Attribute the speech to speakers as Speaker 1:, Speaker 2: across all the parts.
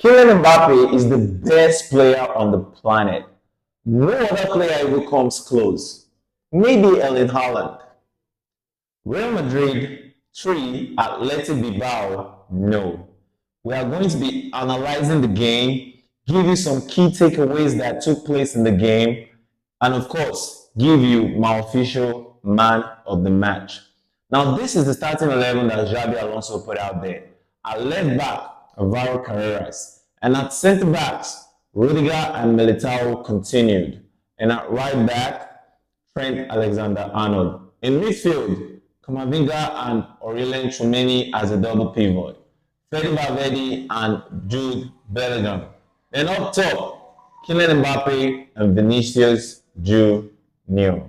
Speaker 1: Kylian Mbappe is the best player on the planet. No other player ever comes close. Maybe Erling Haaland. Real Madrid 3, Athletic Bilbao no. We are going to be analyzing the game, give you some key takeaways that took place in the game, and of course, give you my official man of the match. Now, this is the starting 11 that Xabi Alonso put out there. At left back, Alvaro Carreras. And at centre backs, Rudiger and Militao continued. And at right back, Trent Alexander-Arnold. In midfield, Kamavinga and Aurelien Tchouameni as a double pivot. Fede Valverde and Jude Bellingham. Then up top, Kylian Mbappe and Vinicius Junior.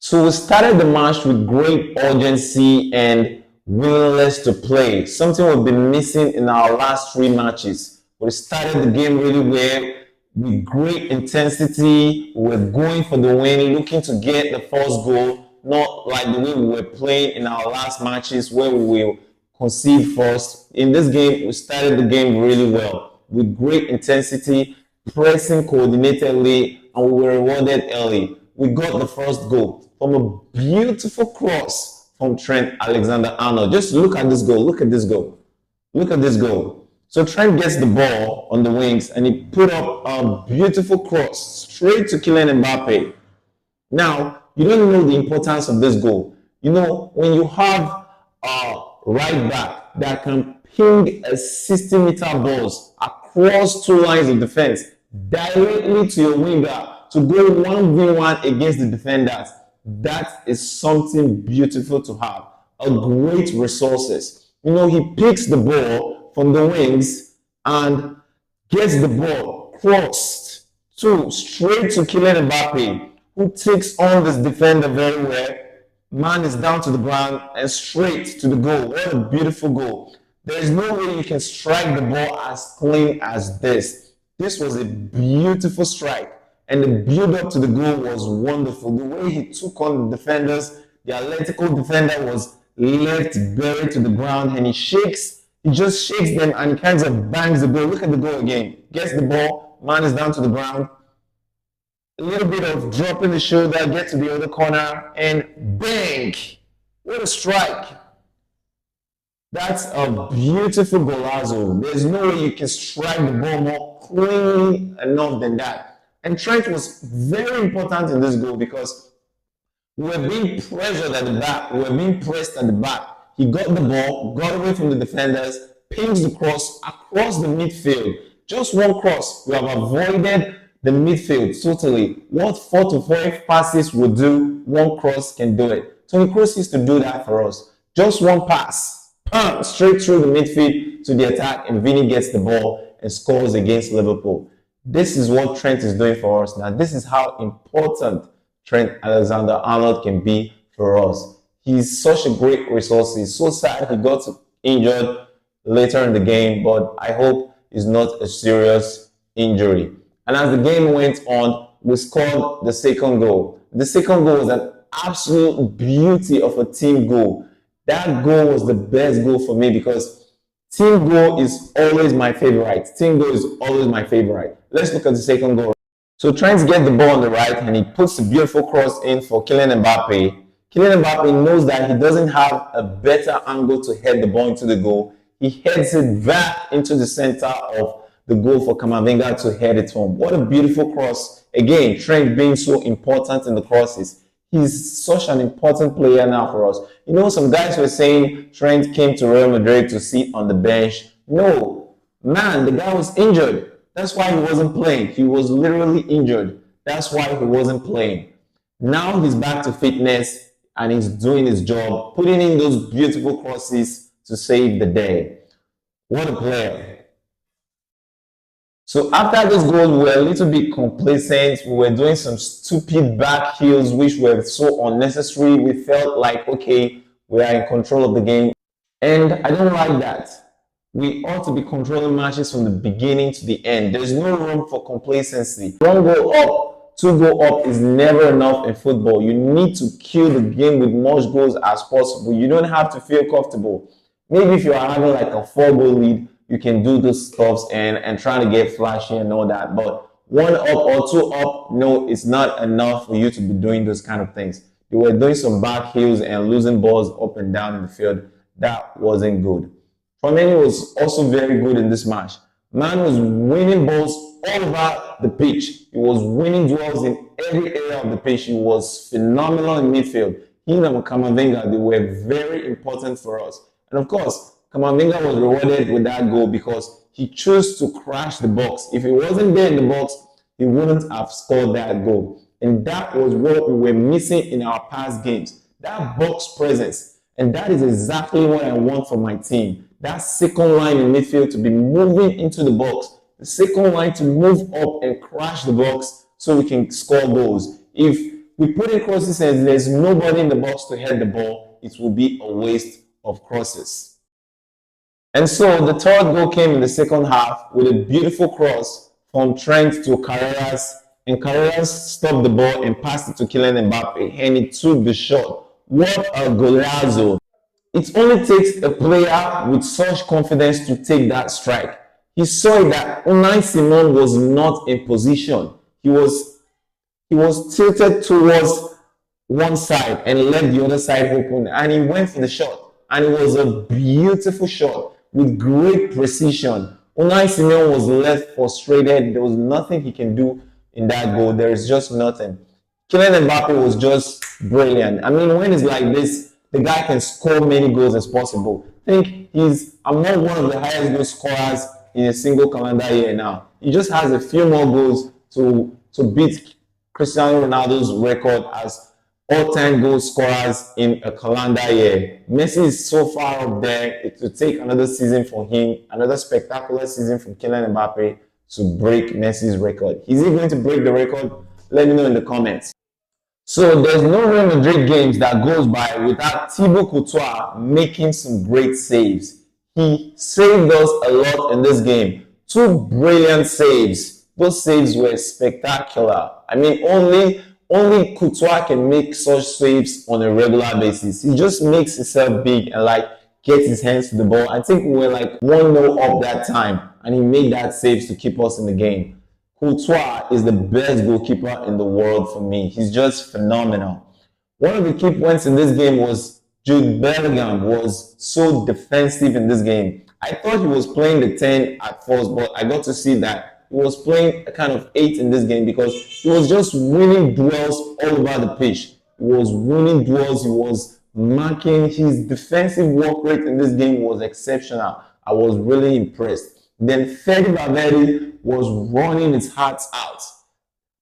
Speaker 1: So we started the match with great urgency and willingness to play, something we've been missing in our last 3 matches. We started the game really well with great intensity. We were going for the win, looking to get the first goal, not like the way we were playing in our last matches where we will concede first. In this game, we started the game really well with great intensity, pressing coordinatedly, and we were rewarded early. We got the first goal from a beautiful cross from Trent Alexander-Arnold. Just look at this goal. Look at this goal. Look at this goal. So Trent gets the ball on the wings and he put up a beautiful cross straight to Kylian Mbappe. Now, you don't know the importance of this goal. You know, when you have a right back that can ping a 60-meter balls across 2 lines of defense directly to your winger to go 1v1 against the defenders, that is something beautiful to have. A great resources. You know, he picks the ball from the wings and gets the ball crossed straight to Kylian Mbappe, who takes on this defender very well. Man is down to the ground and straight to the goal. What a beautiful goal. There is no way you can strike the ball as clean as this. This was a beautiful strike. And the build-up to the goal was wonderful. The way he took on the defenders, the Atletico defender was left buried to the ground, and he just shakes them and kind of bangs the goal. Look at the goal again. Gets the ball, man is down to the ground. A little bit of dropping the shoulder, get to the other corner, and bang! What a strike. That's a beautiful golazo. There's no way you can strike the ball more cleanly enough than that. And Trent was very important in this goal because we were being pressured at the back. We were being pressed at the back. He got the ball, got away from the defenders, pings the cross across the midfield. Just one cross. We have avoided the midfield totally. What 4 to 5 passes would do, one cross can do it. Toni Kroos used to do that for us. Just one pass, straight through the midfield to the attack, and Vini gets the ball and scores against Liverpool. This is what Trent is doing for us now. This is how important Trent Alexander-Arnold can be for us. He's such a great resource. He's so sad he got injured later in the game, but I hope it's not a serious injury. And as the game went on, we scored the second goal. The second goal was an absolute beauty of a team goal. That goal was the best goal for me because team goal is always my favorite. Team goal is always my favorite. Let's look at the second goal. So trying to get the ball on the right, and he puts a beautiful cross in for Kylian Mbappe. Kylian Mbappe knows that he doesn't have a better angle to head the ball into the goal. He heads it back into the center of the goal for Kamavinga to head it home. What a beautiful cross. Again, Trent being so important in the crosses. He's such an important player now for us. You know, some guys were saying Trent came to Real Madrid to sit on the bench. No, man, the guy was injured. That's why he wasn't playing. He was literally injured. That's why he wasn't playing. Now he's back to fitness and he's doing his job, putting in those beautiful crosses to save the day. What a player. So after this goal, we were a little bit complacent. We were doing some stupid back heels, which were so unnecessary. We felt like, okay, we are in control of the game. And I don't like that. We ought to be controlling matches from the beginning to the end. There's no room for complacency. One goal up, 2 goal up is never enough in football. You need to kill the game with much goals as possible. You don't have to feel comfortable. Maybe if you are having like a 4-goal lead, you can do those stuffs and try to get flashy and all that. But one up or two up, no, it's not enough for you to be doing those kind of things. They were doing some back heels and losing balls up and down in the field. That wasn't good. Firmino was also very good in this match. Man was winning balls all over the pitch. He was winning duels in every area of the pitch. He was phenomenal in midfield. He and Camavinga, they were very important for us. And of course, Camavinga was rewarded with that goal because he chose to crash the box. If he wasn't there in the box, he wouldn't have scored that goal. And that was what we were missing in our past games. That box presence. And that is exactly what I want for my team. That second line in midfield to be moving into the box. The second line to move up and crash the box so we can score goals. If we put in crosses and there's nobody in the box to head the ball, it will be a waste of crosses. And so the third goal came in the second half with a beautiful cross from Trent to Carreras. And Carreras stopped the ball and passed it to Kylian Mbappe. And he took the shot. What a golazo. It only takes a player with such confidence to take that strike. He saw that Unai Simon was not in position. He was tilted towards one side and left the other side open, and he went for the shot. And it was a beautiful shot with great precision. Unai Simon was left frustrated. There was nothing he can do in that goal. There is just nothing. Kylian Mbappe was just brilliant. I mean, when it's like this, the guy can score many goals as possible. I think he's among one of the highest goal scorers in a single calendar year now. He just has a few more goals to beat Cristiano Ronaldo's record as all-time goal scorers in a calendar year. Messi is so far up there. It will take another season for him, another spectacular season from Kylian Mbappe to break Messi's record. Is he going to break the record? Let me know in the comments. So there's no Real Madrid games that goes by without Thibaut Courtois making some great saves. He saved us a lot in this game. Two brilliant saves. Those saves were spectacular. I mean, only Courtois can make such saves on a regular basis. He just makes himself big and gets his hands to the ball. I think we were 1-0 up that time, and he made that saves to keep us in the game. Courtois is the best goalkeeper in the world for me. He's just phenomenal. One of the key points in this game was Jude Bellingham was so defensive in this game. I thought he was playing the 10 at first, but I got to see that he was playing a kind of 8 in this game because he was just winning duels all over the pitch. He was winning duels. He was marking. His defensive work rate in this game was exceptional. I was really impressed. Then Fede Valverde was running his heart out.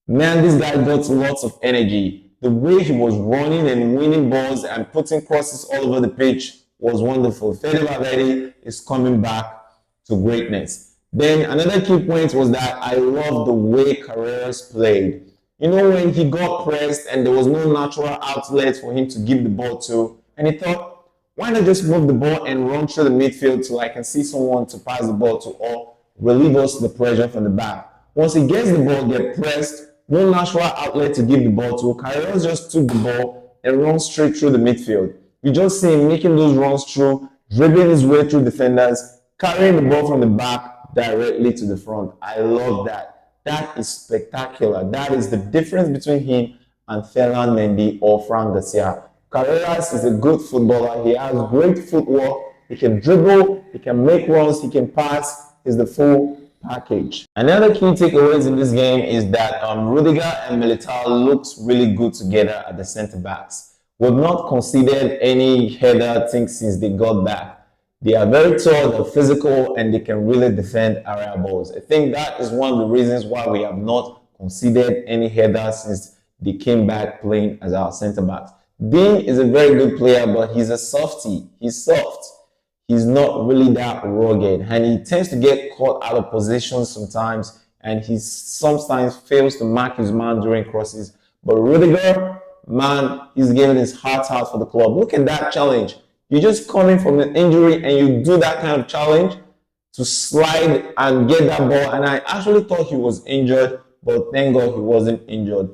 Speaker 1: Man, this guy got lots of energy. The way he was running and winning balls and putting crosses all over the pitch was wonderful. Fede Valverde is coming back to greatness. Then another key point was that I love the way Carreras played. You know, when he got pressed and there was no natural outlet for him to give the ball to, and he thought, why not just move the ball and run through the midfield till I can see someone to pass the ball to or relieve us the pressure from the back. Once he gets the ball, get pressed, no natural outlet to give the ball to. Carreras just took the ball and ran straight through the midfield. You just see him making those runs through, dribbling his way through defenders, carrying the ball from the back directly to the front. I love that. That is spectacular. That is the difference between him and Ferland Mendy or Fran Garcia. Carreras is a good footballer. He has great footwork. He can dribble, he can make runs, he can pass. He's the full package. Another key takeaways in this game is that Rudiger and Militao looks really good together at the center backs. We've not conceded any header things since they got back. They are very tall, they're physical, and they can really defend area balls. I think that is one of the reasons why we have not conceded any headers since they came back playing as our center backs. Dean is a very good player, but he's a softie. He's soft. He's not really that rugged, and he tends to get caught out of position sometimes, and he sometimes fails to mark his man during crosses. But Rudiger, man, he's giving his heart out for the club. Look at that challenge. You just come in from an injury and you do that kind of challenge to slide and get that ball. And I actually thought he was injured, but thank God he wasn't injured.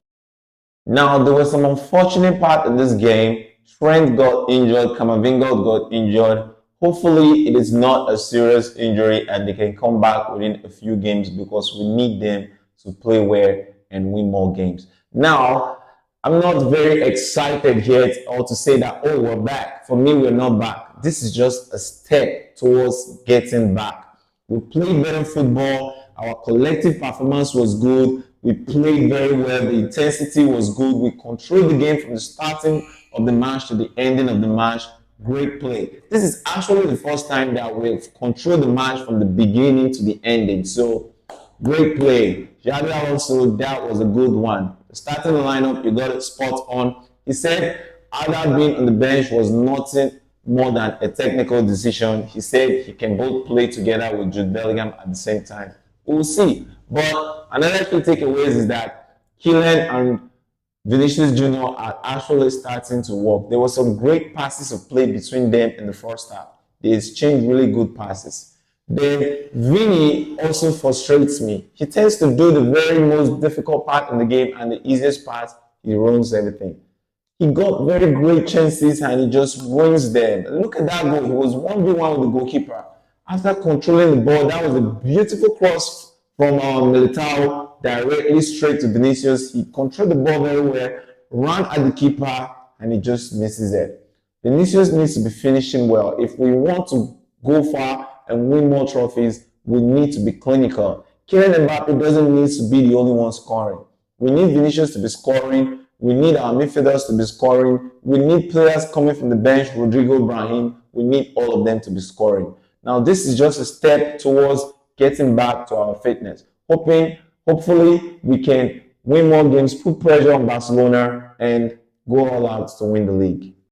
Speaker 1: Now, there was some unfortunate part in this game. Trent got injured, Camavinga got injured, Hopefully, it is not a serious injury and they can come back within a few games because we need them to play well and win more games. Now, I'm not very excited yet or to say that, oh, we're back. For me, we're not back. This is just a step towards getting back. We played better football. Our collective performance was good. We played very well. The intensity was good. We controlled the game from the starting of the match to the ending of the match. Great play. This is actually the first time that we've controlled the match from the beginning to the ending. So, great play. Xabi Alonso, that was a good one. Starting the lineup, you got it spot on. He said Ada being on the bench was nothing more than a technical decision. He said he can both play together with Jude Bellingham at the same time. We'll see. But another key takeaways is that Kylian and Vinicius Jr. are actually starting to work. There were some great passes of play between them in the first half. They exchanged really good passes. Then Vini also frustrates me. He tends to do the very most difficult part in the game and the easiest part, he ruins everything. He got very great chances and he just ruins them. Look at that goal. He was 1v1 with the goalkeeper. After controlling the ball, that was a beautiful cross from Militao directly straight to Vinicius. He controlled the ball very well, ran at the keeper, and he just misses it. Vinicius needs to be finishing well. If we want to go far and win more trophies, we need to be clinical. Kylian Mbappe doesn't need to be the only one scoring. We need Vinicius to be scoring. We need our midfielders to be scoring. We need players coming from the bench, Rodrigo, Brahim. We need all of them to be scoring. Now, this is just a step towards getting back to our fitness. Hopefully, we can win more games, put pressure on Barcelona, and go all out to win the league.